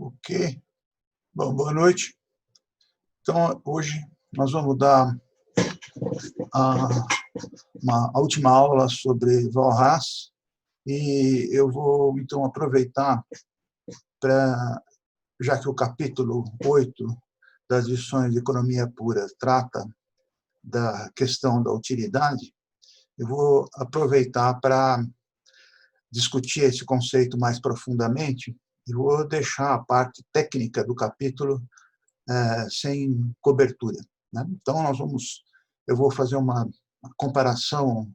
Ok. Bom, boa noite. Então, hoje nós vamos dar a, a última aula sobre Walras e eu vou, então, aproveitar para, já que o capítulo 8 das lições de Economia Pura trata da questão da utilidade, eu vou aproveitar para discutir esse conceito mais profundamente e vou deixar a parte técnica do capítulo sem cobertura, né? Então, eu vou fazer uma comparação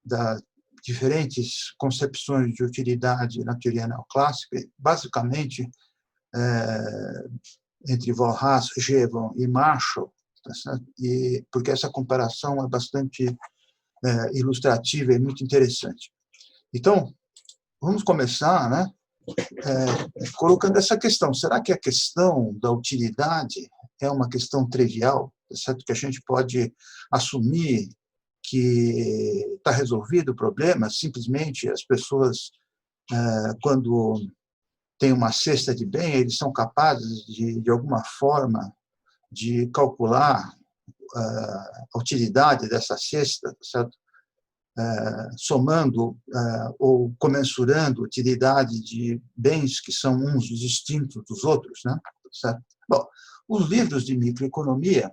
das diferentes concepções de utilidade na teoria neoclássica, basicamente entre Walras, Jevons e Marshall, tá certo? Porque essa comparação é bastante ilustrativa e muito interessante. Então, vamos começar, né, colocando essa questão. Será que a questão da utilidade é uma questão trivial? É certo que a gente pode assumir que está resolvido o problema, simplesmente as pessoas, quando têm uma cesta de bem, eles são capazes, de alguma forma, de calcular a utilidade dessa cesta, certo? Somando ou comensurando a utilidade de bens que são uns distintos dos outros, né? Certo? Bom, os livros de microeconomia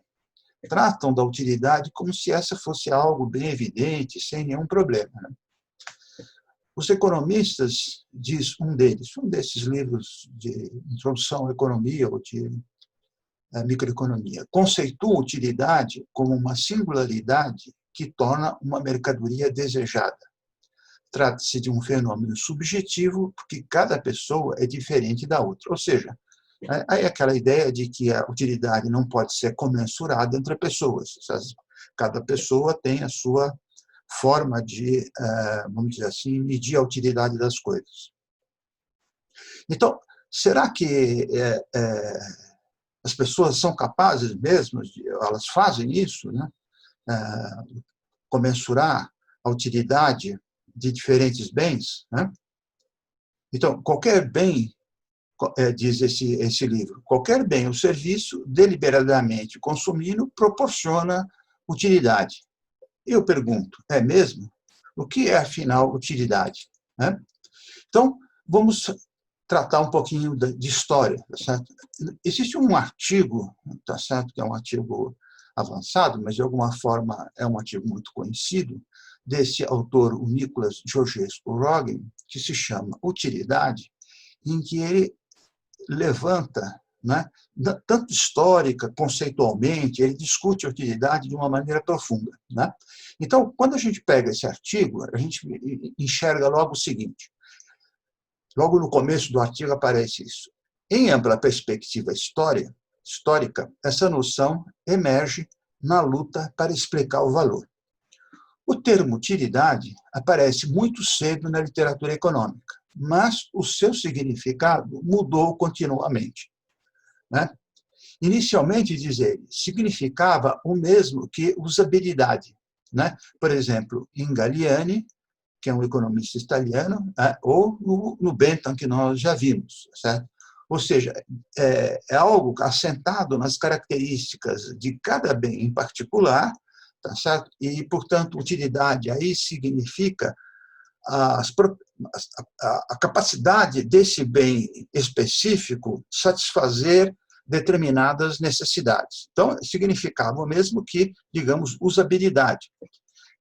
tratam da utilidade como se essa fosse algo bem evidente, sem nenhum problema, né? Os economistas, diz um desses livros de introdução à economia ou de microeconomia, conceitua utilidade como uma singularidade que torna uma mercadoria desejada. Trata-se de um fenômeno subjetivo, porque cada pessoa é diferente da outra. Ou seja, aí aquela ideia de que a utilidade não pode ser comensurada entre pessoas. Cada pessoa tem a sua forma de, vamos dizer assim, medir a utilidade das coisas. Então, será que as pessoas são capazes mesmo, elas fazem isso, né? Comensurar a utilidade de diferentes bens, né? Então, qualquer bem, diz esse livro, qualquer bem ou serviço deliberadamente consumido proporciona utilidade. Eu pergunto, é mesmo? O que é, afinal, utilidade, né? Então, vamos tratar um pouquinho de história, tá certo? Existe um artigo, tá certo, que é um artigo avançado, mas de alguma forma é um artigo muito conhecido, desse autor, o Nicholas Georgescu-Roegen, que se chama Utilidade, em que ele levanta, né, tanto histórica, conceitualmente, ele discute a utilidade de uma maneira profunda, né? Então, quando a gente pega esse artigo, a gente enxerga logo o seguinte: logo no começo do artigo aparece isso. Em ampla perspectiva histórica, essa noção emerge na luta para explicar o valor. O termo utilidade aparece muito cedo na literatura econômica, mas o seu significado mudou continuamente, né? Inicialmente, diz ele, significava o mesmo que usabilidade, né? Por exemplo, em Galliani, que é um economista italiano, ou no Bentham, que nós já vimos, certo? Ou seja, é algo assentado nas características de cada bem em particular, tá certo? E, portanto, utilidade aí significa a capacidade desse bem específico satisfazer determinadas necessidades. Então, significava o mesmo que, digamos, usabilidade.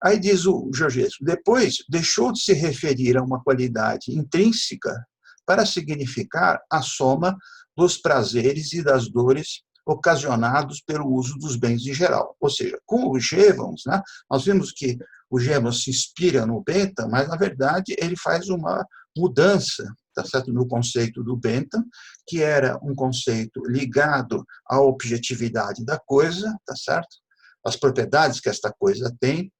Aí diz o Georgescu, depois deixou de se referir a uma qualidade intrínseca para significar a soma dos prazeres e das dores ocasionados pelo uso dos bens em geral. Ou seja, com o Jevons, né, nós vimos que o Jevons se inspira no Bentham, mas, na verdade, ele faz uma mudança, tá certo, no conceito do Bentham, que era um conceito ligado à objetividade da coisa, tá certo? As propriedades que esta coisa tem,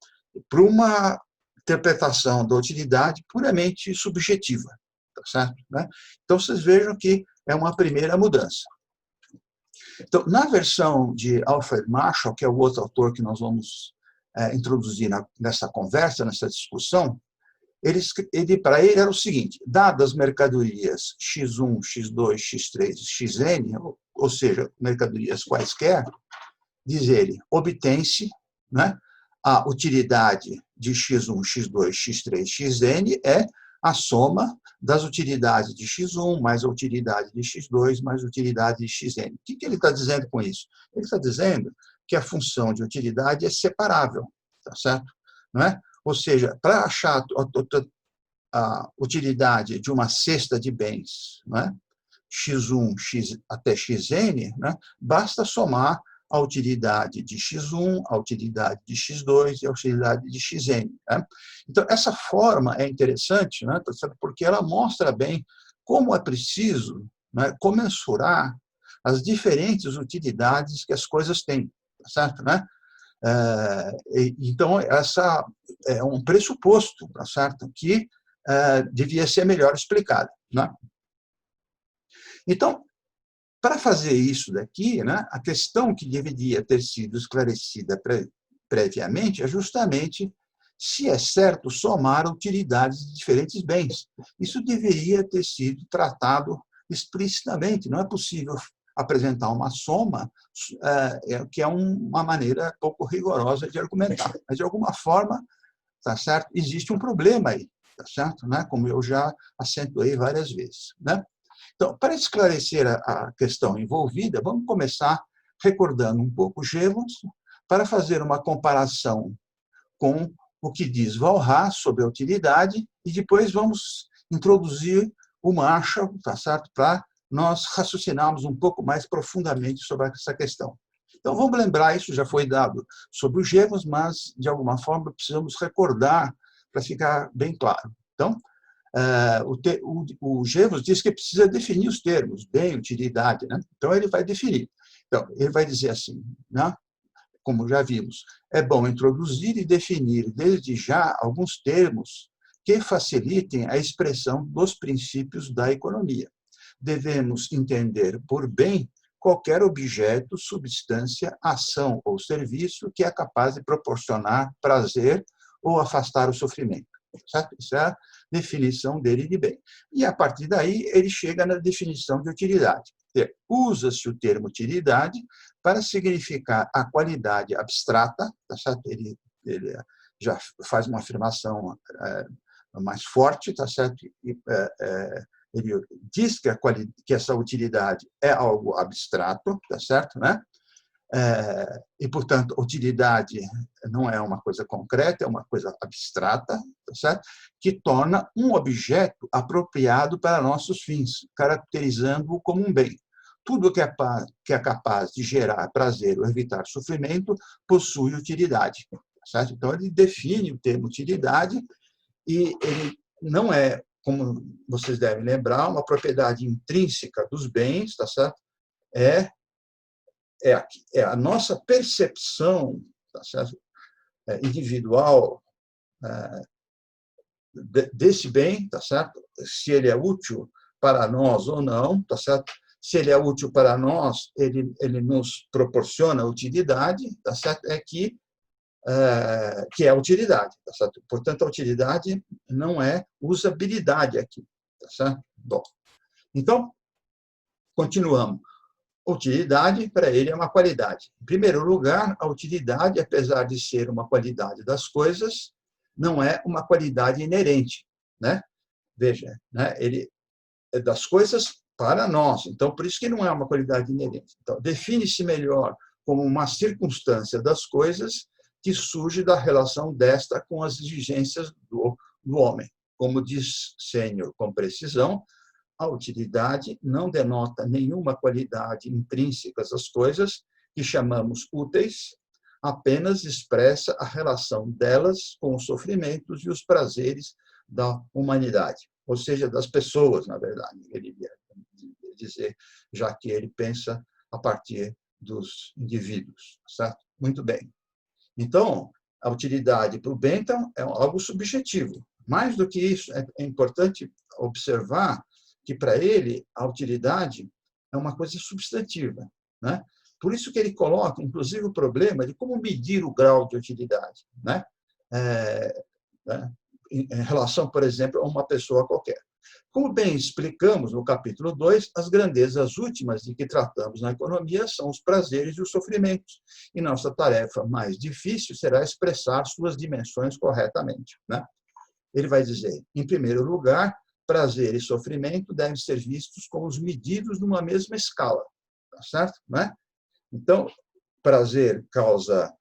para uma interpretação da utilidade puramente subjetiva, tá certo? Né? Então, vocês vejam que é uma primeira mudança. Então, na versão de Alfred Marshall, que é o outro autor que nós vamos introduzir nessa conversa, nessa discussão, Para ele era o seguinte: dadas mercadorias X1, X2, X3, Xn, ou seja, mercadorias quaisquer, diz ele, obtém-se, né, a utilidade de X1, X2, X3, Xn é a soma das utilidades de X1 mais a utilidade de X2 mais a utilidade de Xn. O que ele está dizendo com isso? Ele está dizendo que a função de utilidade é separável, tá certo? Não é? Ou seja, para achar a utilidade de uma cesta de bens, não é? X1 até Xn, né, basta somar a utilidade de X1, a utilidade de X2 e a utilidade de Xn. Né? Então, essa forma é interessante, né, porque ela mostra bem como é preciso, né, comensurar as diferentes utilidades que as coisas têm, certo? Né? Então, essa é um pressuposto, tá certo? Que devia ser melhor explicado. Né? Então, para fazer isso daqui, né, a questão que deveria ter sido esclarecida previamente é justamente se é certo somar utilidades de diferentes bens. Isso deveria ter sido tratado explicitamente. Não é possível apresentar uma soma que é uma maneira pouco rigorosa de argumentar. Mas, de alguma forma, tá certo? Existe um problema aí, tá certo? Né? Como eu já acentuei várias vezes. Né? Então, para esclarecer a questão envolvida, vamos começar recordando um pouco Jevons, para fazer uma comparação com o que diz Walras sobre a utilidade, e depois vamos introduzir o Marshall, tá certo? Para nós raciocinarmos um pouco mais profundamente sobre essa questão. Então, vamos lembrar, isso já foi dado sobre o Jevons, mas, de alguma forma, precisamos recordar para ficar bem claro. Então, o Jevons diz que precisa definir os termos, bem, utilidade. Né? Então, ele vai definir. Então, ele vai dizer assim, né? Como já vimos, é bom introduzir e definir desde já alguns termos que facilitem a expressão dos princípios da economia. Devemos entender por bem qualquer objeto, substância, ação ou serviço que é capaz de proporcionar prazer ou afastar o sofrimento. Certo? Isso é a definição dele de bem. E, a partir daí, ele chega na definição de utilidade. Usa-se o termo utilidade para significar a qualidade abstrata, tá certo? Ele já faz uma afirmação mais forte, tá certo? Ele diz que essa utilidade é algo abstrato, tá certo, né? E, portanto, utilidade não é uma coisa concreta, é uma coisa abstrata, tá certo? Que torna um objeto apropriado para nossos fins, caracterizando-o como um bem. Tudo que é capaz de gerar prazer ou evitar sofrimento possui utilidade. Tá certo? Então, ele define o termo utilidade e ele não é, como vocês devem lembrar, uma propriedade intrínseca dos bens, tá certo? É a nossa percepção, tá certo? Individual desse bem, tá certo? Se ele é útil para nós ou não, tá certo? Se ele é útil para nós, ele nos proporciona utilidade, tá certo? Que é a utilidade, tá certo? Portanto, a utilidade não é usabilidade aqui, tá certo? Bom, então, continuamos. Utilidade, para ele, é uma qualidade. Em primeiro lugar, a utilidade, apesar de ser uma qualidade das coisas, não é uma qualidade inerente, né? Veja, né? Ele é das coisas para nós, então, por isso que não é uma qualidade inerente. Então, define-se melhor como uma circunstância das coisas que surge da relação desta com as exigências do homem. Como diz Sênior com precisão, a utilidade não denota nenhuma qualidade intrínseca às coisas que chamamos úteis, apenas expressa a relação delas com os sofrimentos e os prazeres da humanidade, ou seja, das pessoas, na verdade, ele ia dizer, já que ele pensa a partir dos indivíduos, certo? Muito bem. Então, a utilidade para o Bentham é algo subjetivo. Mais do que isso, é importante observar que, para ele, a utilidade é uma coisa substantiva. Né? Por isso que ele coloca, inclusive, o problema de como medir o grau de utilidade. Né? em relação, por exemplo, a uma pessoa qualquer. Como bem explicamos no capítulo 2, as grandezas últimas de que tratamos na economia são os prazeres e os sofrimentos, e nossa tarefa mais difícil será expressar suas dimensões corretamente, né? Ele vai dizer, em primeiro lugar, prazer e sofrimento devem ser vistos como os medidos numa mesma escala, tá certo? Né? Então, prazer causa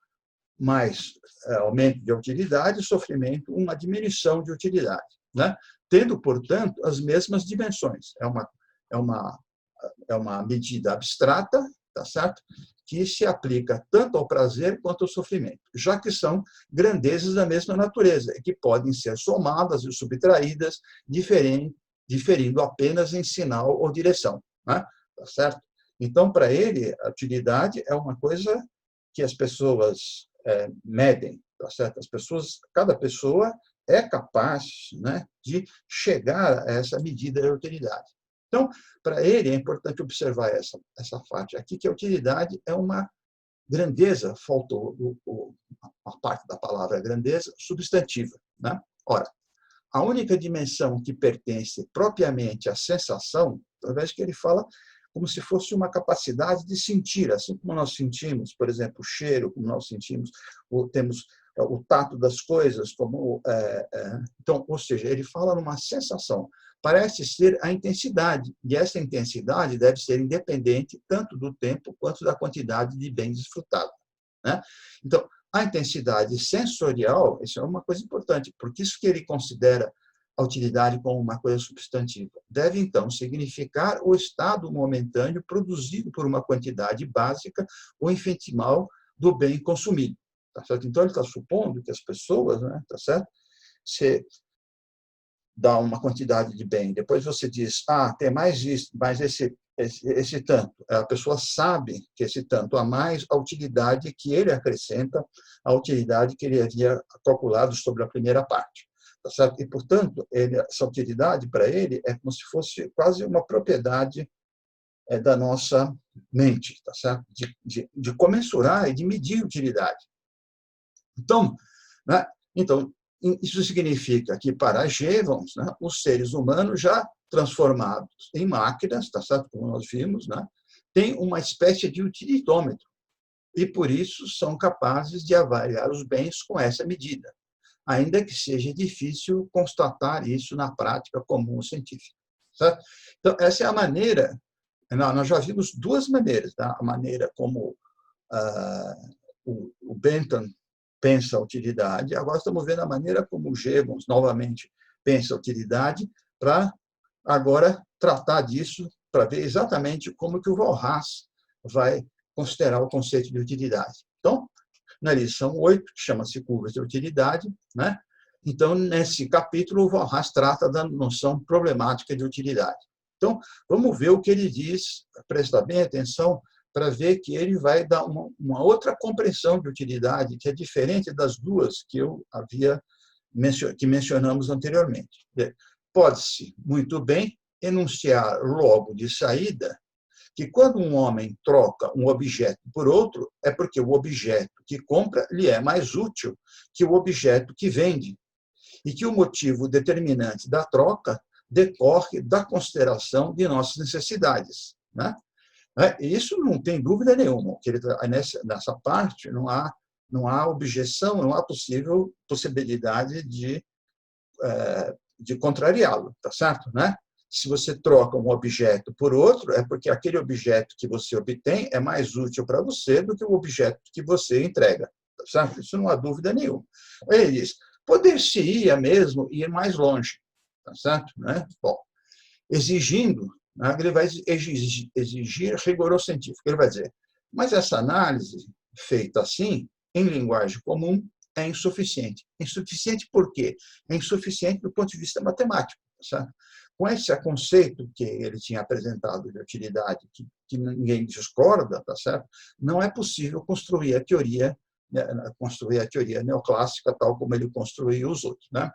mais aumento de utilidade, sofrimento, uma diminuição de utilidade, né? Tendo, portanto, as mesmas dimensões. É uma medida abstrata, tá certo? Que se aplica tanto ao prazer quanto ao sofrimento, já que são grandezas da mesma natureza, e que podem ser somadas e subtraídas, diferindo apenas em sinal ou direção, né? Tá certo? Então, para ele, a utilidade é uma coisa que as pessoas medem, tá certo? Cada pessoa é capaz, né, de chegar a essa medida de utilidade. Então, para ele, é importante observar essa parte aqui, que a utilidade é uma grandeza, faltou a parte da palavra grandeza, substantiva, né? Ora, a única dimensão que pertence propriamente à sensação, talvez que ele fala como se fosse uma capacidade de sentir, assim como nós sentimos, por exemplo, o cheiro, como nós sentimos, temos o tato das coisas, então, ou seja, ele fala numa sensação, parece ser a intensidade, e essa intensidade deve ser independente tanto do tempo quanto da quantidade de bem desfrutado, né? Então, a intensidade sensorial, isso é uma coisa importante, porque isso que ele considera a utilidade como uma coisa substantiva. Deve, então, significar o estado momentâneo produzido por uma quantidade básica ou infinimal do bem consumido. Tá certo? Então, ele está supondo que as pessoas, né, tá certo? Você dá uma quantidade de bem, depois você diz, tem mais isso, mais esse tanto. A pessoa sabe que esse tanto a mais, a utilidade que ele acrescenta, a utilidade que ele havia calculado sobre a primeira parte. Tá certo? E, portanto, essa utilidade para ele é como se fosse quase uma propriedade da nossa mente, tá certo? De comensurar e de medir utilidade. Então, né? Então, isso significa que, para Jevons, né, os seres humanos já transformados em máquinas, tá certo? Como nós vimos, né, têm uma espécie de utilitômetro e, por isso, são capazes de avaliar os bens com essa medida, ainda que seja difícil constatar isso na prática comum científica. Certo? Então, essa é a maneira, nós já vimos duas maneiras, tá? A maneira como o Bentham pensa a utilidade, agora estamos vendo a maneira como o Jevons, novamente, pensa a utilidade, para agora tratar disso, para ver exatamente como que o Walras vai considerar o conceito de utilidade. Então, na lição 8, que chama-se Curvas de Utilidade, né? Então, nesse capítulo, o Walras trata da noção problemática de utilidade. Então, vamos ver o que ele diz, prestar bem atenção, para ver que ele vai dar uma outra compreensão de utilidade, que é diferente das duas que mencionamos anteriormente. Pode-se, muito bem, enunciar logo de saída que quando um homem troca um objeto por outro, é porque o objeto que compra lhe é mais útil que o objeto que vende, e que o motivo determinante da troca decorre da consideração de nossas necessidades, né? Isso não tem dúvida nenhuma, que nessa parte não há objeção, não há possibilidade de contrariá-lo, tá certo, né? Se você troca um objeto por outro, é porque aquele objeto que você obtém é mais útil para você do que o objeto que você entrega, tá certo? Isso não há dúvida nenhuma. Ele diz, poder-se-ia mesmo ir mais longe, tá certo, né? Bom, exigindo, né, ele vai exigir rigor científico. Ele vai dizer, mas essa análise feita assim, em linguagem comum, é insuficiente. Insuficiente por quê? É insuficiente do ponto de vista matemático. Certo? Com esse conceito que ele tinha apresentado de utilidade, que ninguém discorda, tá certo? Não é possível construir a teoria neoclássica tal como ele construiu os outros, né?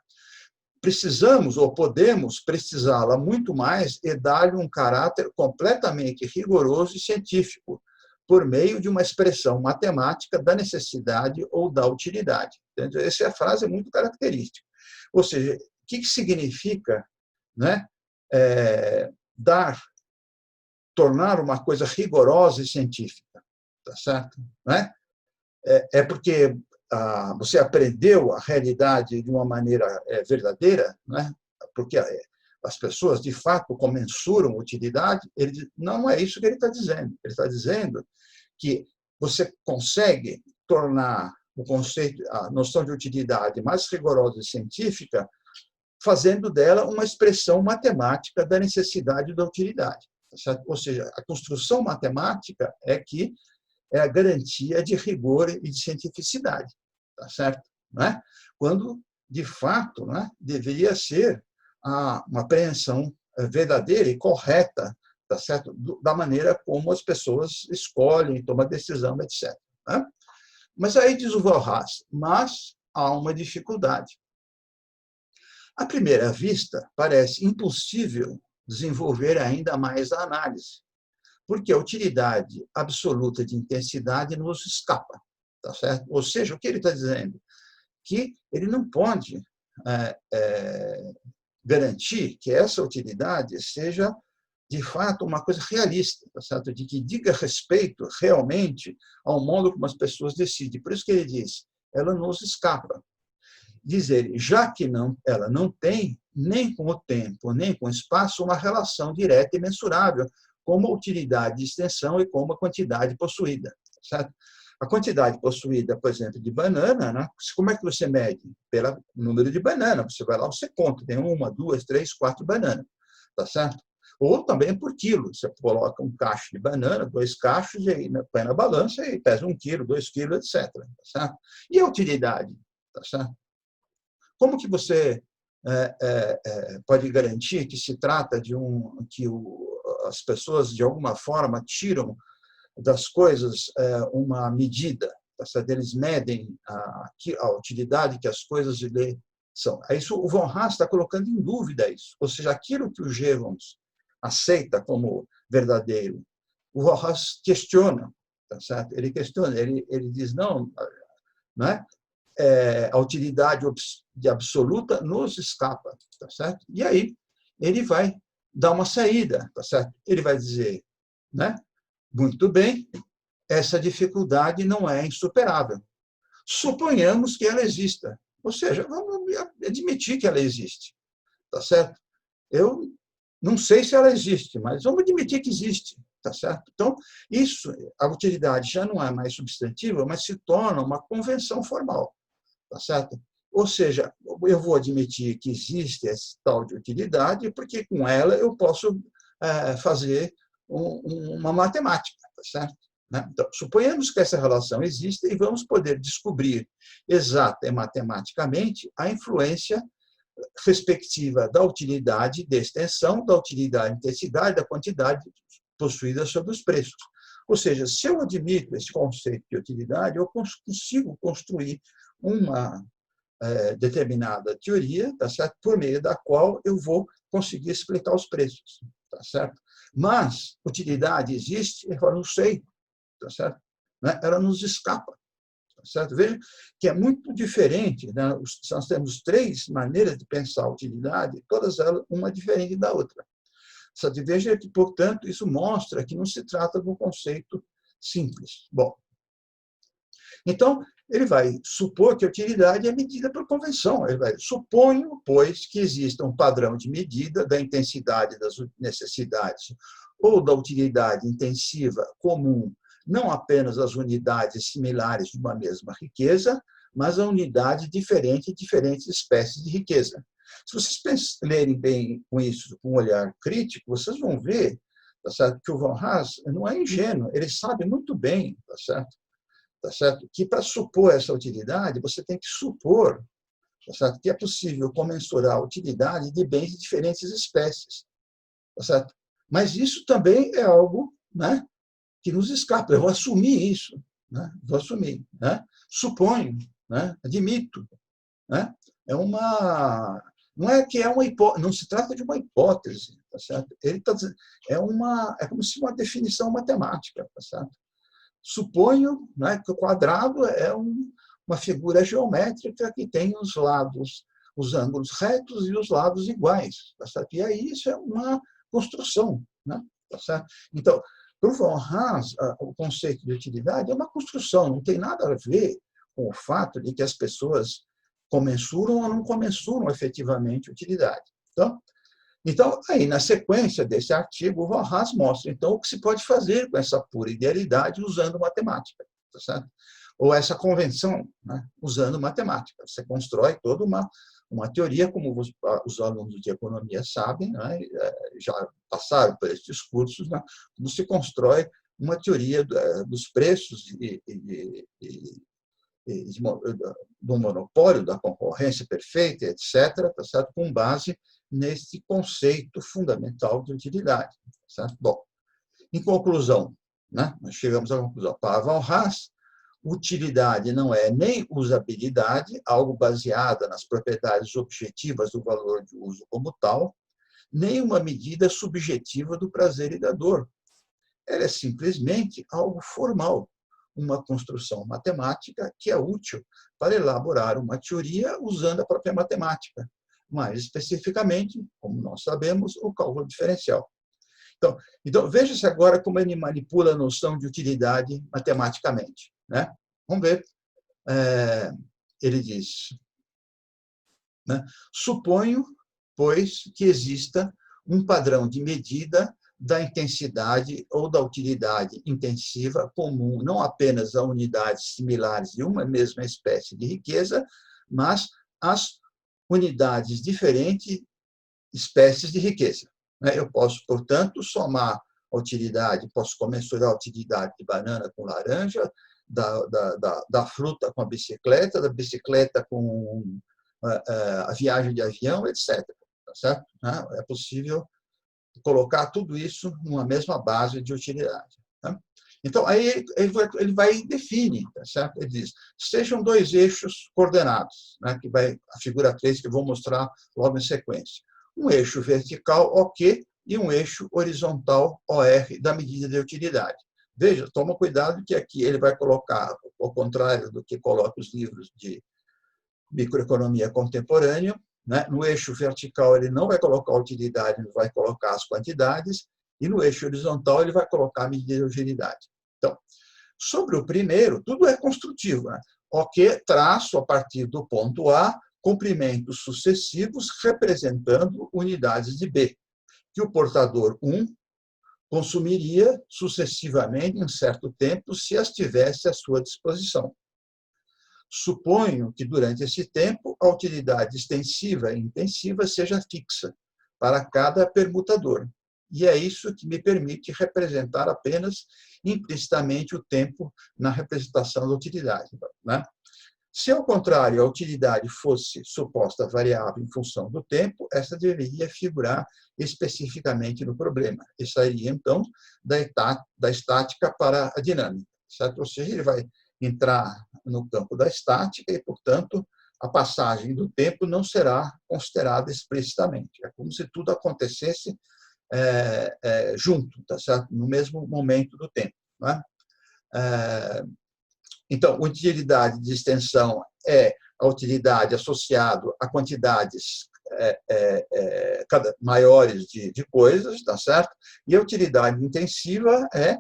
Precisamos ou podemos precisá-la muito mais e dar-lhe um caráter completamente rigoroso e científico, por meio de uma expressão matemática da necessidade ou da utilidade. Essa frase é muito característica. Ou seja, o que significa, né, tornar uma coisa rigorosa e científica, tá certo? Né? Porque você aprendeu a realidade de uma maneira verdadeira, né? Porque as pessoas, de fato, comensuram utilidade. Não é isso que ele está dizendo. Ele está dizendo que você consegue tornar o conceito, a noção de utilidade mais rigorosa e científica, fazendo dela uma expressão matemática da necessidade da utilidade. Certo? Ou seja, a construção matemática é a garantia de rigor e de cientificidade, tá certo? Não é? Quando, de fato, não é? Deveria ser uma apreensão verdadeira e correta, tá certo? Da maneira como as pessoas escolhem, tomam decisão, etc. Né? Mas aí diz o Walras, mas há uma dificuldade. À primeira vista, parece impossível desenvolver ainda mais a análise, porque a utilidade absoluta de intensidade nos escapa, tá certo? Ou seja, o que ele está dizendo? Que ele não pode garantir que essa utilidade seja, de fato, uma coisa realista, tá certo? De que diga respeito realmente ao modo como as pessoas decidem. Por isso que ele diz, ela nos escapa. Diz ele, já que ela não tem, nem com o tempo, nem com o espaço, uma relação direta e mensurável, como a utilidade de extensão e como a quantidade possuída. Certo? A quantidade possuída, por exemplo, de banana, né? Como é que você mede? Pelo número de banana. Você vai lá, você conta, tem 1, 2, 3, 4 bananas. Tá certo? Ou também por quilo. Você coloca um cacho de banana, 2 cachos, e aí põe na balança e pesa 1 quilo, 2 quilos, etc. Tá certo? E a utilidade? Tá certo? Como que você pode garantir que se trata de as pessoas, de alguma forma, tiram das coisas uma medida, tá certo? Eles medem a utilidade que as coisas são. Isso, o Von Haas está colocando em dúvida isso. Ou seja, aquilo que o Jevons aceita como verdadeiro, o Von Haas questiona, tá certo? Ele questiona, ele diz, não, né? A utilidade absoluta nos escapa, tá certo? E aí ele vai dar uma saída, tá certo? Ele vai dizer, né? Muito bem, essa dificuldade não é insuperável. Suponhamos que ela exista, ou seja, vamos admitir que ela existe, tá certo? Eu não sei se ela existe, mas vamos admitir que existe, tá certo? Então, a utilidade já não é mais substantiva, mas se torna uma convenção formal. Tá certo? Ou seja, eu vou admitir que existe essa tal de utilidade, porque com ela eu posso fazer uma matemática, tá certo? Então, suponhamos que essa relação existe e vamos poder descobrir exata e matematicamente a influência respectiva da utilidade de extensão, da utilidade de intensidade, da quantidade possuída sobre os preços. Ou seja, se eu admito esse conceito de utilidade, eu consigo construir uma determinada teoria, tá certo? Por meio da qual eu vou conseguir explicar os preços, tá certo? Mas utilidade existe? Eu falo, não sei, tá certo? Ela nos escapa, tá certo? Veja que é muito diferente, né? Nós temos 3 maneiras de pensar a utilidade, todas elas uma diferente da outra. Veja que, portanto, isso mostra que não se trata de um conceito simples. Bom, então, ele vai supor que a utilidade é medida por convenção. Suponho, pois, que exista um padrão de medida da intensidade das necessidades ou da utilidade intensiva comum, não apenas às unidades similares de uma mesma riqueza, mas a unidade diferente de diferentes espécies de riqueza. Se vocês lerem bem com isso, com um olhar crítico, vocês vão ver, tá certo, que o Von Haas não é ingênuo, ele sabe muito bem, tá certo? Tá certo? Que para supor essa utilidade, você tem que supor, tá certo? Que é possível comensurar a utilidade de bens de diferentes espécies. Tá certo? Mas isso também é algo, né, que nos escapa. Eu vou assumir isso. Né? Vou assumir. Né? Suponho, né? Admito. Né? Não é que é uma hipótese, não se trata de uma hipótese. Tá certo? Ele tá dizendo, é como se uma definição matemática. Tá certo? Suponho, né, que o quadrado é uma figura geométrica que tem os lados os ângulos retos e os lados iguais. Tá certo? E aí isso é uma construção. Né? Tá certo? Então, para o von Haas, o conceito de utilidade é uma construção, não tem nada a ver com o fato de que as pessoas comensuram ou não comensuram efetivamente utilidade. Então, aí, na sequência desse artigo, o von Haas mostra, então, o que se pode fazer com essa pura idealidade usando matemática, tá certo? Ou essa convenção, né, usando matemática. Você constrói toda uma teoria, como os alunos de economia sabem, né, já passaram por esses cursos, né, como se constrói uma teoria dos preços do monopólio, da concorrência perfeita, etc., tá certo? Com base nesse conceito fundamental de utilidade. Certo? Bom, em conclusão, né, nós chegamos à conclusão. Para von Haas, utilidade não é nem usabilidade, algo baseada nas propriedades objetivas do valor de uso como tal, nem uma medida subjetiva do prazer e da dor. Ela é simplesmente algo formal, uma construção matemática que é útil para elaborar uma teoria usando a própria matemática, mais especificamente, como nós sabemos, o cálculo diferencial. Então veja-se agora como ele manipula a noção de utilidade matematicamente. Né? Vamos ver. Ele diz, né? Suponho, pois, que exista um padrão de medida da intensidade ou da utilidade intensiva comum, não apenas a unidades similares de uma mesma espécie de riqueza, mas às unidades diferentes espécies de riqueza. Eu posso, portanto, somar a utilidade, posso comensurar a utilidade de banana com laranja, da fruta com a bicicleta, da bicicleta com a viagem de avião, etc. Tá certo? É possível colocar tudo isso numa mesma base de utilidade. Tá? Então, aí ele vai e define, tá certo? Ele diz, sejam dois eixos coordenados, né, que vai a figura 3, que eu vou mostrar logo em sequência. Um eixo vertical, OK, e um eixo horizontal, OR, da medida de utilidade. Veja, toma cuidado que aqui ele vai colocar, ao contrário do que coloca os livros de microeconomia contemporânea, né? No eixo vertical ele não vai colocar a utilidade, ele vai colocar as quantidades, e no eixo horizontal ele vai colocar a medida de utilidade. Então, sobre o primeiro, tudo é construtivo. Né? OK, traço a partir do ponto A, comprimentos sucessivos representando unidades de B, que o portador 1 consumiria sucessivamente em certo tempo se as tivesse à sua disposição. Suponho que, durante esse tempo, a utilidade extensiva e intensiva seja fixa para cada permutador. E é isso que me permite representar apenas implicitamente o tempo na representação da utilidade. Né? Se, ao contrário, a utilidade fosse suposta variável em função do tempo, essa deveria figurar especificamente no problema. E sairia, então, da estática para a dinâmica. Certo? Ou seja, ele vai entrar no campo da estática e, portanto, a passagem do tempo não será considerada explicitamente. É como se tudo acontecesse junto, tá certo? No mesmo momento do tempo. Não é? Então, utilidade de extensão é a utilidade associada a quantidades maiores de coisas, tá certo? E a utilidade intensiva é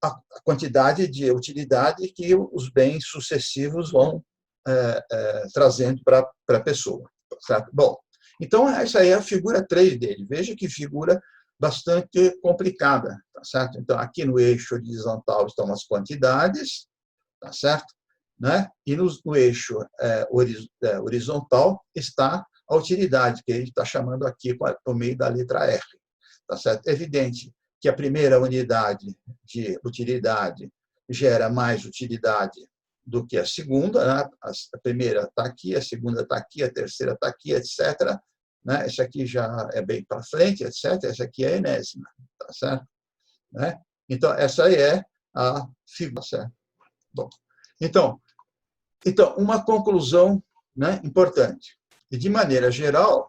a quantidade de utilidade que os bens sucessivos vão trazendo para a pessoa. Tá certo? Bom, então, essa aí é a figura 3 dele. Veja que figura bastante complicada. Tá certo? Então, aqui no eixo horizontal estão as quantidades, tá certo? Né? E no eixo horizontal está a utilidade, que ele está chamando aqui por meio da letra R. Tá certo? É evidente que a primeira unidade de utilidade gera mais utilidade do que a segunda. Né? A primeira está aqui, a segunda está aqui, a terceira está aqui, etc. Né? Essa aqui já é bem para frente, etc. Essa aqui é a enésima. Tá certo? Né? Então, essa é a figura. Certo? Bom, então, uma conclusão, né, importante. E, de maneira geral,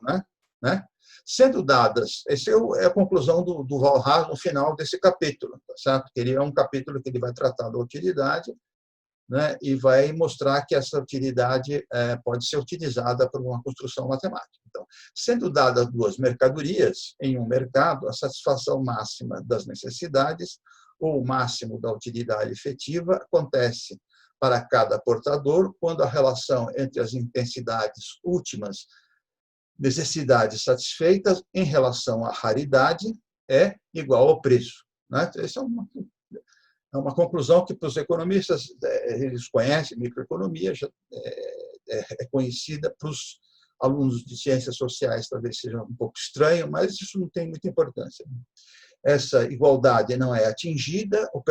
né, sendo dadas, essa é a conclusão do von Haas no final desse capítulo, tá certo? Ele é um capítulo que ele vai tratar da utilidade, né, e vai mostrar que essa utilidade pode ser utilizada por uma construção matemática. Então, sendo dadas duas mercadorias em um mercado, a satisfação máxima das necessidades ou o máximo da utilidade efetiva acontece para cada portador quando a relação entre as intensidades últimas necessidades satisfeitas em relação à raridade é igual ao preço. Né? Essa é uma conclusão que, para os economistas, eles conhecem, microeconomia já é conhecida, para os alunos de ciências sociais talvez seja um pouco estranho, mas isso não tem muita importância. Essa igualdade não é atingida, o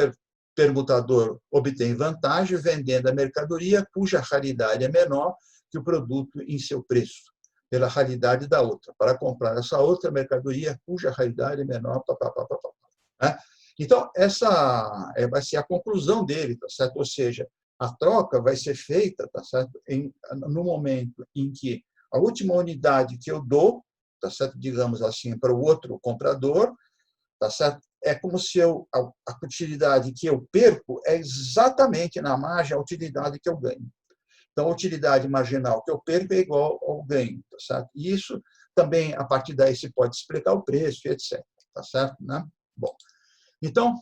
permutador obtém vantagem vendendo a mercadoria cuja raridade é menor que o produto em seu preço, pela raridade da outra, para comprar essa outra mercadoria cuja raridade é menor, né? Então, essa vai ser a conclusão dele, tá certo? Ou seja, a troca vai ser feita, tá certo? No momento em que a última unidade que eu dou, tá certo? Digamos assim, para o outro comprador, tá certo? É como se a utilidade que eu perco é exatamente na margem a utilidade que eu ganho. Então, a utilidade marginal que eu perco é igual ao ganho, tá certo? E isso também, a partir daí, se pode explicar o preço, etc. Tá certo? Né? Bom, então,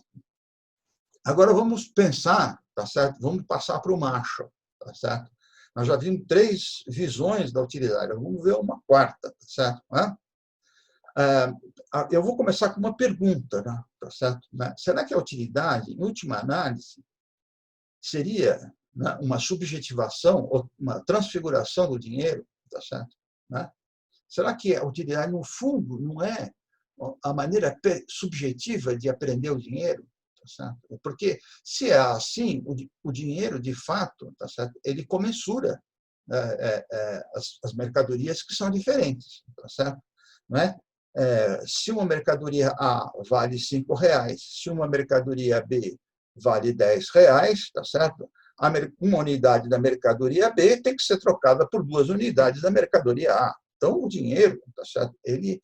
agora vamos pensar, tá certo? Vamos passar para o Marshall, tá certo? Nós já vimos 3 visões da utilidade, vamos ver uma quarta, tá certo? Eu vou começar com uma pergunta, né? Tá certo? Será que a utilidade, em última análise, seria, né, uma subjetivação ou uma transfiguração do dinheiro? Tá certo? Né? Será que a utilidade, no fundo, não é a maneira subjetiva de aprender o dinheiro? Tá certo? Porque, se é assim, o dinheiro, de fato, tá certo? Ele comensura as mercadorias que são diferentes. Tá certo? Não é? Se uma mercadoria A vale R$5, se uma mercadoria B vale R$10, tá certo? Uma unidade da mercadoria B tem que ser trocada por 2 unidades da mercadoria A. Então, o dinheiro, tá certo? Ele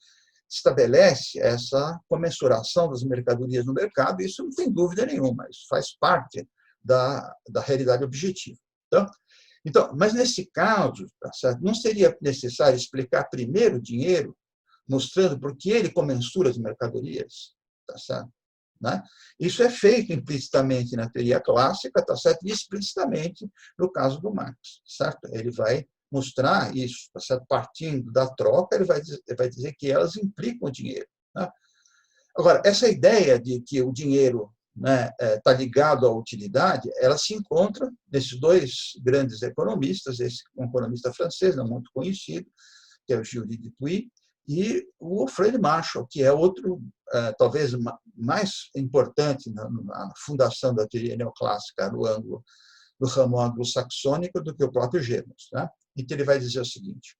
estabelece essa comensuração das mercadorias no mercado, e isso não tem dúvida nenhuma, isso faz parte da realidade objetiva. Então, mas nesse caso, tá certo? Não seria necessário explicar primeiro o dinheiro, mostrando por que ele comensura as mercadorias? Tá certo? Né? Isso é feito implicitamente na teoria clássica, tá certo? E explicitamente no caso do Marx, certo? Ele vai mostrar isso, tá certo? Partindo da troca, ele vai dizer que elas implicam o dinheiro. Né? Agora, essa ideia de que o dinheiro, né, está ligado à utilidade, ela se encontra nesses 2 grandes economistas, esse um economista francês, não muito conhecido, que é o Gilles Dupuy, e o Fred Marshall, que é outro, talvez mais importante na fundação da teoria neoclássica no ramo anglo-saxônico do que o próprio Gêmeos. Né? Então, ele vai dizer o seguinte,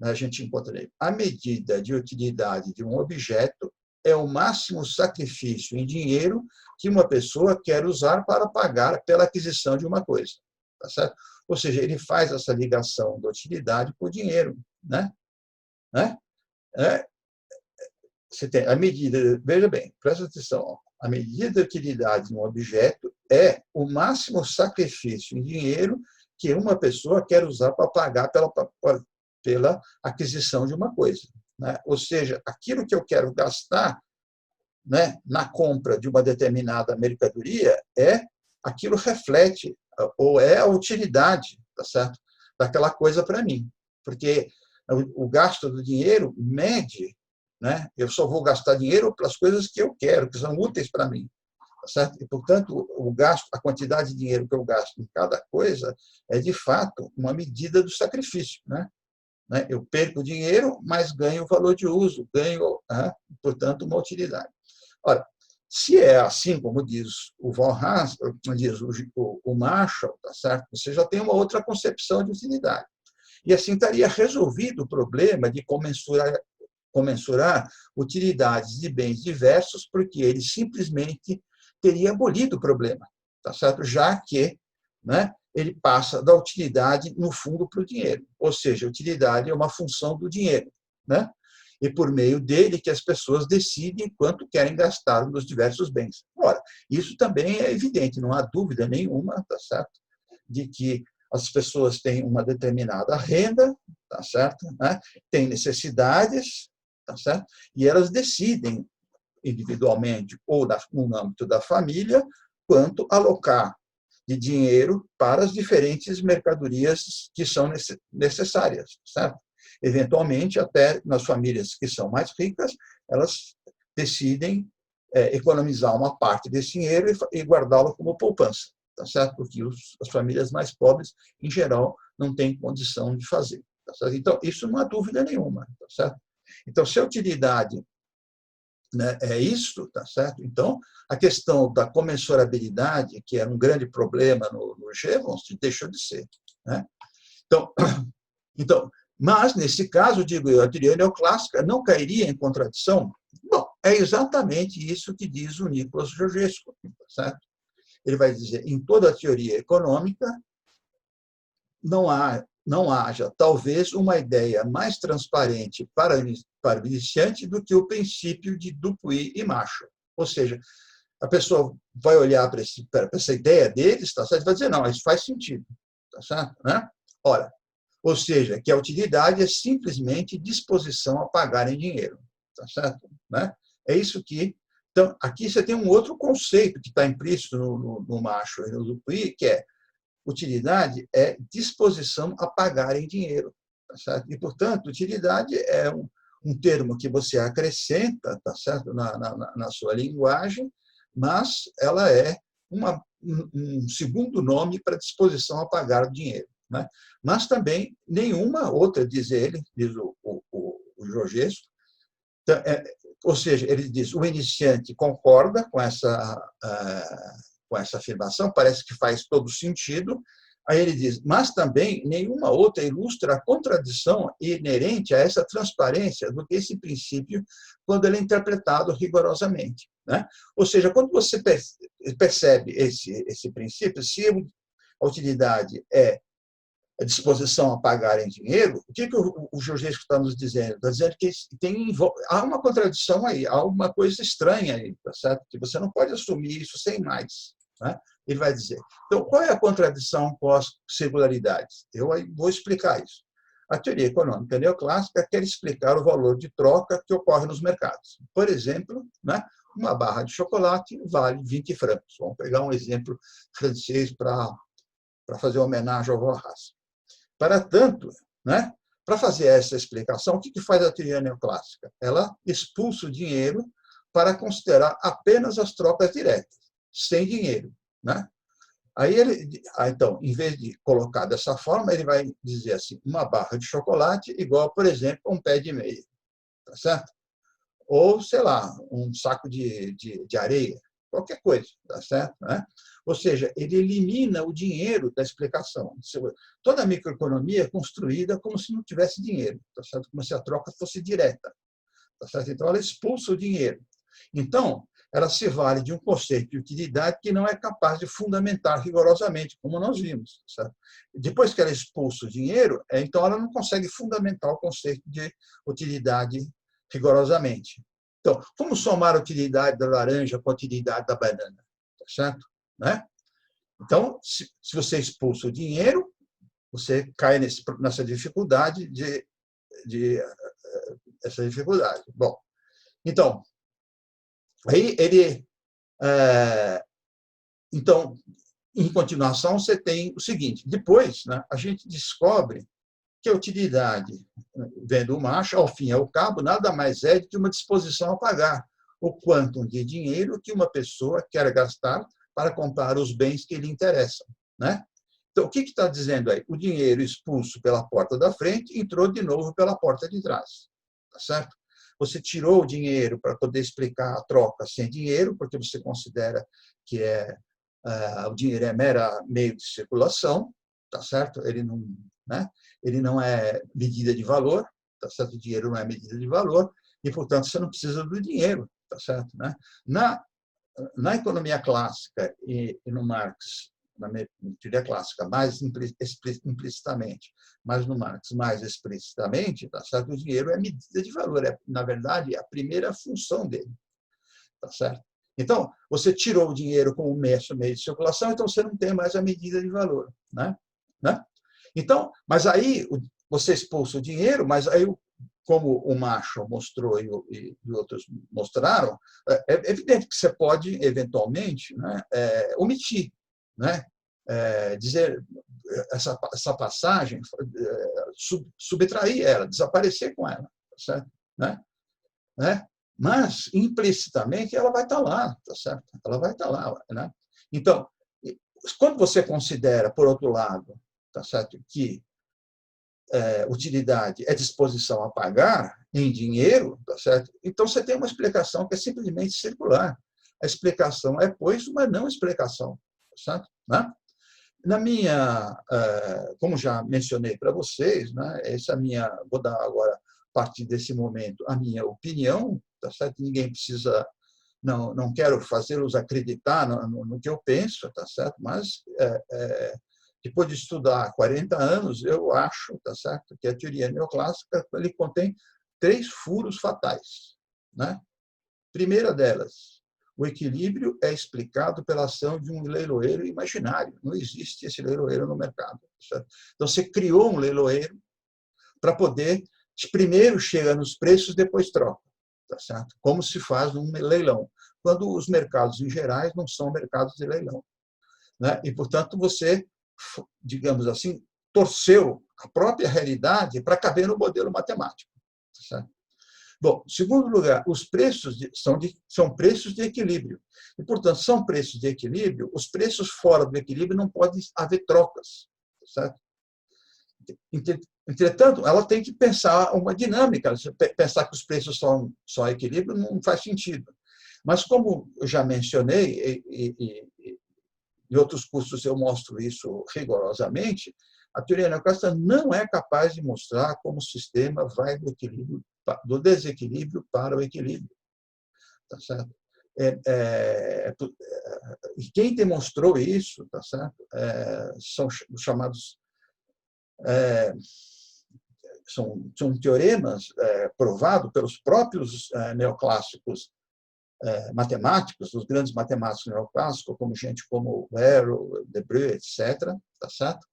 a gente encontra aí, a medida de utilidade de um objeto é o máximo sacrifício em dinheiro que uma pessoa quer usar para pagar pela aquisição de uma coisa. Tá certo? Ou seja, ele faz essa ligação da utilidade com o dinheiro. Né? Você tem a medida, veja bem, presta atenção, a medida de utilidade de um objeto é o máximo sacrifício em dinheiro que uma pessoa quer usar para pagar pela aquisição de uma coisa. Né? Ou seja, aquilo que eu quero gastar, né, na compra de uma determinada mercadoria, aquilo reflete, ou é a utilidade, tá certo? Daquela coisa para mim. Porque o gasto do dinheiro mede, né? Eu só vou gastar dinheiro para as coisas que eu quero, que são úteis para mim. Tá certo? E, portanto, a quantidade de dinheiro que eu gasto em cada coisa é, de fato, uma medida do sacrifício. Né? Eu perco dinheiro, mas ganho o valor de uso, ganho, portanto, uma utilidade. Ora, se é assim, como diz o Von Haas, diz o Marshall, tá certo? Você já tem uma outra concepção de utilidade. E assim estaria resolvido o problema de comensurar utilidades de bens diversos, porque ele simplesmente teria abolido o problema, tá certo? Já que, né, ele passa da utilidade, no fundo, para o dinheiro. Ou seja, a utilidade é uma função do dinheiro, né? E por meio dele que as pessoas decidem quanto querem gastar nos diversos bens. Ora, isso também é evidente, não há dúvida nenhuma, tá certo? de que as pessoas têm uma determinada renda, tá certo? Né? Têm necessidades, tá certo? E elas decidem individualmente ou no âmbito da família quanto alocar de dinheiro para as diferentes mercadorias que são necessárias, certo? Eventualmente, até nas famílias que são mais ricas, elas decidem economizar uma parte desse dinheiro e guardá-lo como poupança, tá certo? Porque as famílias mais pobres, em geral, não têm condição de fazer. Tá certo? Então, isso não há dúvida nenhuma, tá certo? Então, se a utilidade, né, é isso, tá certo? Então, a questão da comensurabilidade, que era um grande problema no Jevons, deixou de ser, né? Então, mas, nesse caso, digo eu, a teoria neoclássica não cairia em contradição? Bom, é exatamente isso que diz o Nicolas Georgescu, certo? Ele vai dizer, em toda a teoria econômica, não haja, talvez, uma ideia mais transparente para o iniciante do que o princípio de Dupuy e Marshall. Ou seja, a pessoa vai olhar para essa ideia deles, tá certo? E vai dizer, não, isso faz sentido, tá certo? Né? Ora, ou seja, que a utilidade é simplesmente disposição a pagar em dinheiro, tá certo? Né? É isso que... Então, aqui você tem um outro conceito que está implícito no Marshall e no Dupuy, que é utilidade é disposição a pagar em dinheiro, tá certo? E, portanto, utilidade é um termo que você acrescenta, tá certo, na sua linguagem, mas ela é um segundo nome para disposição a pagar dinheiro, né? Mas também nenhuma outra, diz ele, diz o Georgescu, ou seja, ele diz, o iniciante concorda com essa afirmação, parece que faz todo sentido. Aí ele diz, mas também nenhuma outra ilustra a contradição inerente a essa transparência do que esse princípio quando ele é interpretado rigorosamente, né? Ou seja, quando você percebe esse princípio, se a utilidade é a disposição a pagar em dinheiro, o que o Georgescu está nos dizendo? Está dizendo que há uma contradição aí, há alguma coisa estranha aí, tá certo? Que você não pode assumir isso sem mais, né? Ele vai dizer. Então, qual é a contradição pós-singularidade? Eu vou explicar isso. A teoria econômica neoclássica quer explicar o valor de troca que ocorre nos mercados. Por exemplo, né, uma barra de chocolate vale 20 francos. Vamos pegar um exemplo francês para fazer homenagem ao Horace. Para tanto, né, para fazer essa explicação, o que faz a teoria neoclássica? Ela expulsa o dinheiro para considerar apenas as trocas diretas, sem dinheiro, né? Aí então, em vez de colocar dessa forma, ele vai dizer assim, uma barra de chocolate igual, por exemplo, a um pé de meia, tá certo? Ou, sei lá, um saco de areia, qualquer coisa, tá certo? Né? Ou seja, ele elimina o dinheiro da explicação. Toda a microeconomia é construída como se não tivesse dinheiro, tá certo? Como se a troca fosse direta, tá certo? Então, ela expulsa o dinheiro. Então, ela se vale de um conceito de utilidade que não é capaz de fundamentar rigorosamente, como nós vimos, certo? Depois que ela expulsa o dinheiro, então ela não consegue fundamentar o conceito de utilidade rigorosamente. Então, vamos somar a utilidade da laranja com a utilidade da banana, tá certo? Né? Então, se você expulsa o dinheiro, você cai nessa dificuldade essa dificuldade. Bom, então, aí ele então, em continuação, você tem o seguinte, depois, né, a gente descobre que a utilidade, vendo o macho, ao fim e ao cabo, nada mais é do que uma disposição a pagar o quantum de dinheiro que uma pessoa quer gastar para comprar os bens que lhe interessam, né? Então, o que está dizendo aí? O dinheiro expulso pela porta da frente entrou de novo pela porta de trás, tá certo? Você tirou o dinheiro para poder explicar a troca sem dinheiro, porque você considera que o dinheiro é mera meio de circulação, tá certo? Ele não, né? Ele não é medida de valor, tá certo? O dinheiro não é medida de valor e, portanto, você não precisa do dinheiro, tá certo? Né? Na economia clássica e no Marx, na teoria clássica, mais implicitamente, mas no Marx, mais explicitamente, tá certo? O dinheiro é medida de valor, é, na verdade, a primeira função dele, tá certo? Então, você tirou o dinheiro como meio de circulação, então você não tem mais a medida de valor. Né? Então, mas aí você expulsa o dinheiro, mas aí, como o Marshall mostrou e outros mostraram, é evidente que você pode, eventualmente, né, omitir, né, dizer essa passagem, subtrair ela, desaparecer com ela, certo? Né? Mas, implicitamente, ela vai estar lá, tá certo? Ela vai estar lá. Né? Então, quando você considera, por outro lado, tá certo, que utilidade é disposição a pagar em dinheiro, tá certo? Então, você tem uma explicação que é simplesmente circular. A explicação é, pois, uma não explicação, tá certo? Né? Na minha, como já mencionei para vocês, né, vou dar agora, a partir desse momento, a minha opinião, tá certo? Ninguém precisa, não quero fazê-los acreditar no que eu penso, tá certo? Mas, depois de estudar há 40 anos, eu acho, tá certo, que a teoria neoclássica ele contém 3 furos fatais. Né? Primeira delas, o equilíbrio é explicado pela ação de um leiloeiro imaginário. Não existe esse leiloeiro no mercado. Certo? Então, você criou um leiloeiro para poder, primeiro chega nos preços, depois troca. Tá certo? Como se faz num leilão, quando os mercados em gerais não são mercados de leilão. Né? E, portanto, você, digamos assim, torceu a própria realidade para caber no modelo matemático. Tá certo? Bom, em segundo lugar, os preços são preços de equilíbrio. E, portanto, são preços de equilíbrio, os preços fora do equilíbrio não podem haver trocas. Certo? Entretanto, ela tem que pensar uma dinâmica. Pensar que os preços são só equilíbrio não faz sentido. Mas, como eu já mencionei, em outros cursos eu mostro isso rigorosamente, a teoria neoclássica não é capaz de mostrar como o sistema vai do desequilíbrio para o equilíbrio. Tá certo? E quem demonstrou isso, tá certo? São os chamados são teoremas provados pelos próprios neoclássicos matemáticos, os grandes matemáticos neoclássicos, como gente como Arrow, Debreu, etc., tá certo?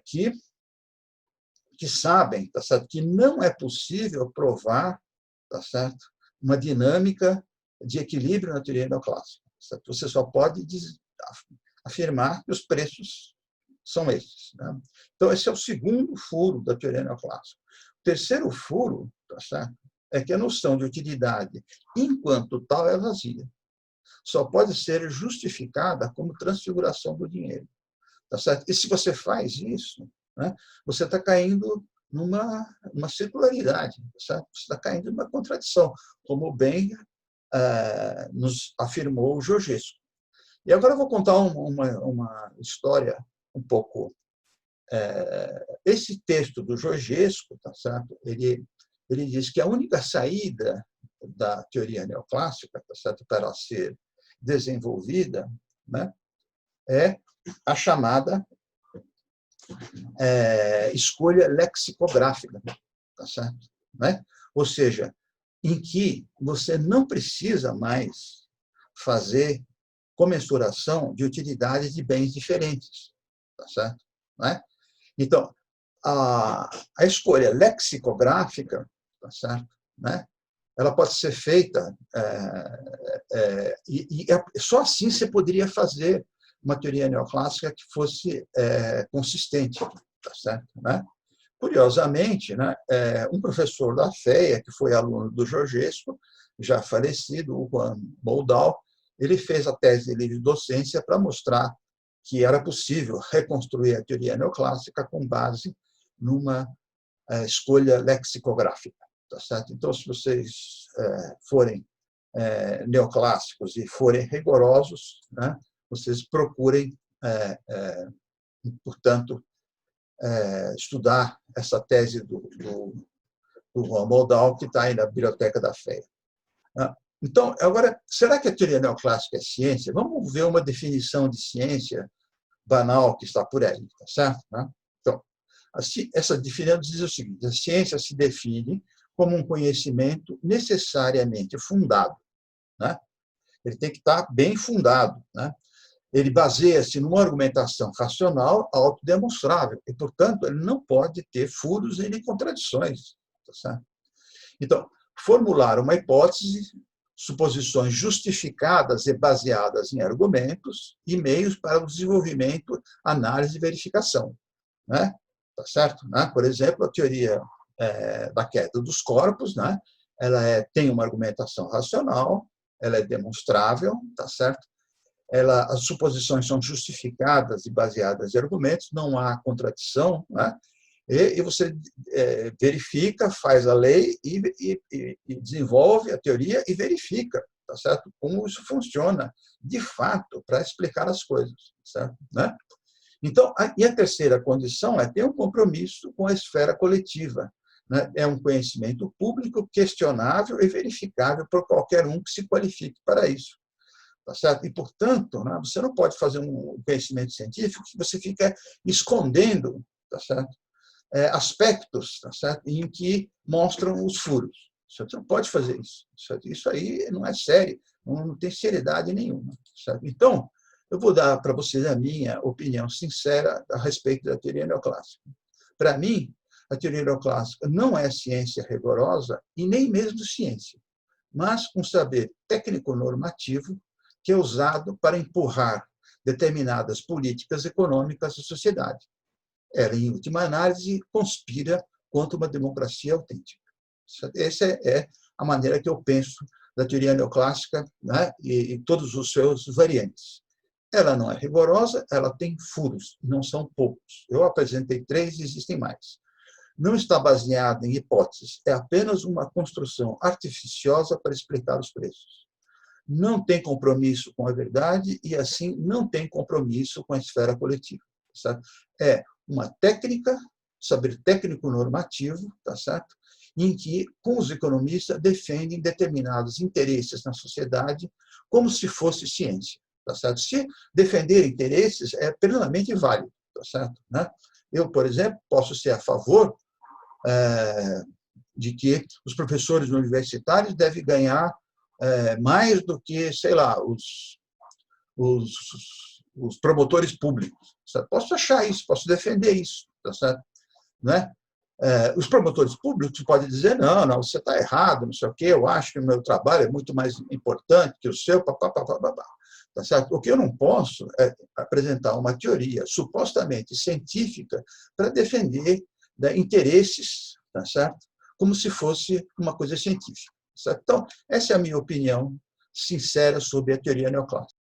Que sabem, tá certo? Que não é possível provar, tá certo? Uma dinâmica de equilíbrio na teoria neoclássica. Certo? Você só pode afirmar que os preços são esses. Né? Então, esse é o segundo furo da teoria neoclássica. O terceiro furo, tá certo? É que a noção de utilidade, enquanto tal, é vazia. Só pode ser justificada como transfiguração do dinheiro. Tá certo? E se você faz isso, né, você está caindo numa circularidade, tá certo? Você está caindo numa contradição, como bem nos afirmou o Georgescu. E agora eu vou contar uma história um pouco. Esse texto do Georgescu, tá certo? Ele diz que a única saída da teoria neoclássica, tá certo, para ela ser desenvolvida, né, é a chamada escolha lexicográfica, tá certo? Né? Ou seja, em que você não precisa mais fazer comensuração de utilidades de bens diferentes, tá certo? Né? Então, a escolha lexicográfica, tá certo? Né? Ela pode ser feita e só assim você poderia fazer uma teoria neoclássica que fosse consistente, tá certo? Né? Curiosamente, né, um professor da FEA, que foi aluno do Georgescu, já falecido, o Juan Moldau, ele fez a tese de livre docência para mostrar que era possível reconstruir a teoria neoclássica com base numa escolha lexicográfica. Tá certo? Então, se vocês forem neoclássicos e forem rigorosos, né, vocês procurem, portanto, estudar essa tese do Juan Moldau, que está aí na biblioteca da FEA. Então, agora, será que a teoria neoclássica é ciência? Vamos ver uma definição de ciência banal que está por aí, tá certo? Então, essa definição diz o seguinte: a ciência se define como um conhecimento necessariamente fundado, né, Ele tem que estar bem fundado, né? Ele baseia-se numa argumentação racional autodemonstrável e, portanto, ele não pode ter furos e nem contradições. Tá certo? Então, formular uma hipótese, suposições justificadas e baseadas em argumentos e meios para o desenvolvimento, análise e verificação. Né? Tá certo? Né? Por exemplo, a teoria da queda dos corpos, né? Ela tem uma argumentação racional, ela é demonstrável, tá certo? As suposições são justificadas e baseadas em argumentos, não há contradição, né? E você verifica, faz a lei e desenvolve a teoria e verifica, tá certo? Como isso funciona, de fato, para explicar as coisas, certo? Né? Então, e a terceira condição é ter um compromisso com a esfera coletiva. Né? É um conhecimento público questionável e verificável por qualquer um que se qualifique para isso. Tá certo? E, portanto, né, você não pode fazer um conhecimento científico que você fica escondendo, tá certo? Aspectos, tá certo? Em que mostram os furos. Você não pode fazer isso. Isso aí não é sério, não tem seriedade nenhuma. Certo? Então, eu vou dar para vocês a minha opinião sincera a respeito da teoria neoclássica. Para mim, a teoria neoclássica não é ciência rigorosa e nem mesmo ciência, mas um saber técnico-normativo que é usado para empurrar determinadas políticas econômicas da sociedade. Ela, em última análise, conspira contra uma democracia autêntica. Essa é a maneira que eu penso da teoria neoclássica, né, e todos os seus variantes. Ela não é rigorosa, ela tem furos, não são poucos. Eu apresentei 3, existem mais. Não está baseada em hipóteses, é apenas uma construção artificiosa para explicar os preços. Não tem compromisso com a verdade e, assim, não tem compromisso com a esfera coletiva. Certo? É uma técnica, saber técnico normativo, tá certo? Em que, com os economistas, defendem determinados interesses na sociedade como se fosse ciência. Tá certo? Se defender interesses é plenamente válido. Tá certo? Né? Eu, por exemplo, posso ser a favor de que os professores universitários devem ganhar mais do que, sei lá, os promotores públicos. Certo? Posso achar isso, posso defender isso, tá certo? Né? Os promotores públicos podem dizer, não, você está errado, não sei o quê, eu acho que o meu trabalho é muito mais importante que o seu, papapá. Tá certo? O que eu não posso é apresentar uma teoria supostamente científica para defender interesses, tá certo? Como se fosse uma coisa científica. Certo? Então, essa é a minha opinião sincera sobre a teoria neoclássica.